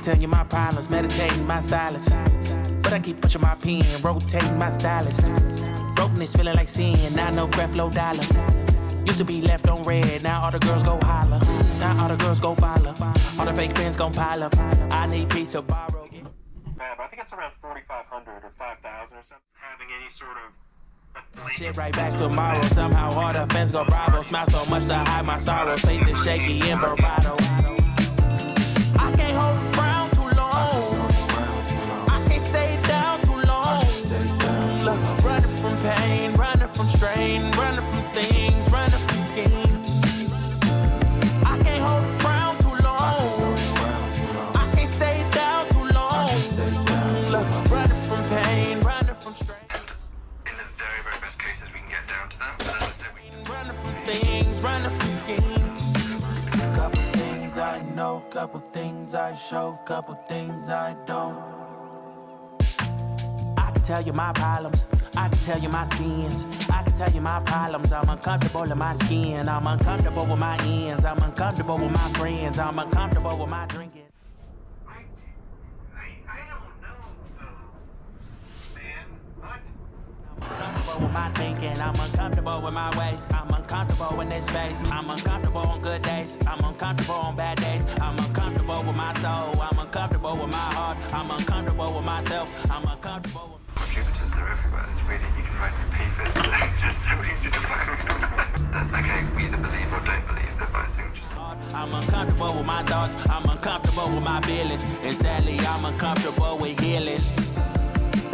tell you my problems, meditating my silence. But I keep pushing my pen, rotating my stylus. Brokenness feeling like sin, now no breath, low dollar. Used to be left on red, now all the girls go holler. Now all the girls go follow. All the fake fans gon' pile up. I need peace to borrow. But I think it's around 4,500 or 5,000 or something. Having any sort of shit right back tomorrow. Somehow all the fans go bravo. Smile so much to hide my sorrow. Faith is shaky in bravado. I can't hold a frown too long. I can't stay down too long. Look, running from pain, running from strain, running from things, running from schemes. I can't hold a frown too long. I can't stay down too long. Look, running from pain, running from strain. In the very, very best cases, we can get down to that. But as I said, we can Running from things, running from schemes. Couple things I know, couple things I show, couple things I don't. I can tell you my problems, I can tell you my sins, I can tell you my problems. I'm uncomfortable in my skin, I'm uncomfortable with my ends, I'm uncomfortable with my friends, I'm uncomfortable with my drinking. I don't know, man. What? I'm uncomfortable with my thinking, I'm uncomfortable with my ways, I'm uncomfortable in this space, I'm uncomfortable on good days, I'm uncomfortable on bad days, I'm uncomfortable with my soul, I'm uncomfortable with my heart, I'm uncomfortable with myself, I'm uncomfortable with contributors are everywhere. It's really, you can write in papers. It's so easy to find. Okay, we either believe or don't believe that by signatures. I'm uncomfortable with my thoughts, I'm uncomfortable with my feelings, and sadly I'm uncomfortable with healing.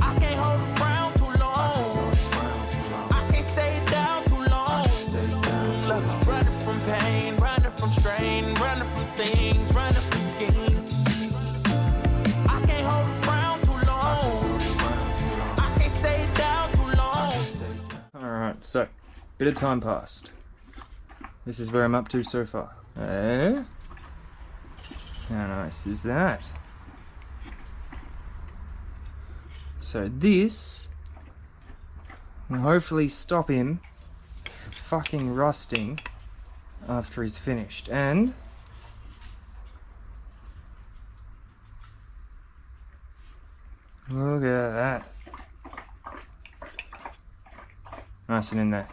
I can't hold a frown too long, I can't stay down too long. Look, running from pain, running from strain, running from things, running from schemes. I can't hold a frown too long, I can't stay down too long. Alright, so, bit of time passed. This is where I'm up to so far. Eh? How nice is that? So this will hopefully stop him fucking rusting after he's finished. And look at that. Nice and in there.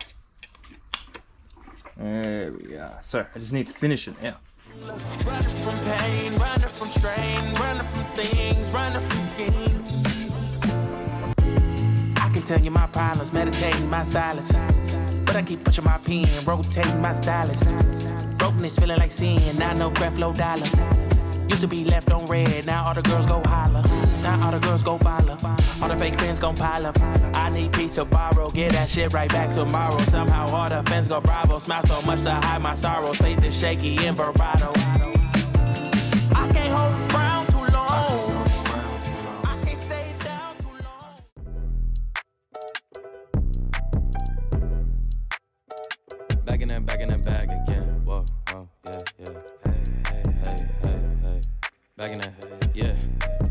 There we are. So I just need to finish it now. Running from pain, running from strain, running from things, running from schemes. I can tell you my problems, meditating my silence. But I keep pushing my pen, rotating my stylus. Brokenness feeling like sin, now no breath, low dollar. Used to be left on red, now all the girls go holler. Now all the girls go follow. All the fake fans gon' pile up. I need peace to borrow, get that shit right back tomorrow. Somehow all the fans go bravo. Smile so much to hide my sorrows. Faith is shaky in bravado. I can't hold a frown too long. I can't stay down too long. Back in that bag again. Whoa, whoa, yeah, yeah. Hey. Back in that, yeah.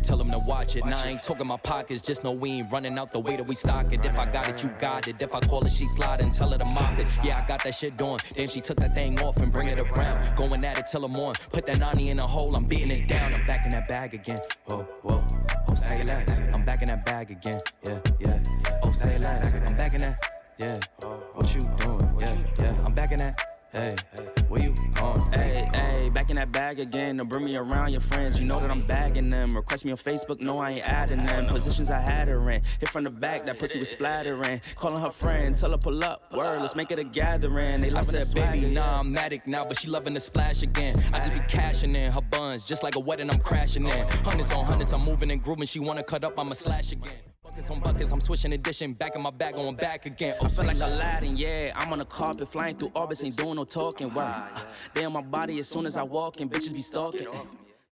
Tell them to watch it. Now I ain't talking my pockets, just know we ain't running out the way that we stock it. If I got it, you got it. If I call it, she slide and tell her to mop it. Yeah, I got that shit doing. Damn, she took that thing off and bring it around. Going at it till I'm on. Put that 90 in a hole, I'm beating it down. I'm back in that bag again. Whoa, whoa. Oh, say less. I'm back in that bag again. Yeah, yeah. Oh, say less. I'm back in that. Yeah. What you doing? Yeah. I'm back in that. Hey, where you going? Hey, back in that bag again. To bring me around your friends. You know that I'm bagging them. Request me on Facebook, no, I ain't adding them. Positions I had her in. Hit from the back, that pussy was splattering. Calling her friend, tell her pull up. Word, let's make it a gathering. They loving that baby, nah, I'm addict now, but she loving the splash again. I just be cashing in her buns, just like a wedding, I'm crashing in. Hundreds on hundreds, I'm moving and grooving. She wanna cut up, I'ma slash again. Buckets on buckets, I'm switching edition. Back in my bag, going back again. I feel like Aladdin, yeah. I'm on the carpet, flying through orbits, ain't doing no talking. Wow. They on my body as soon as I walk, and bitches be stalking.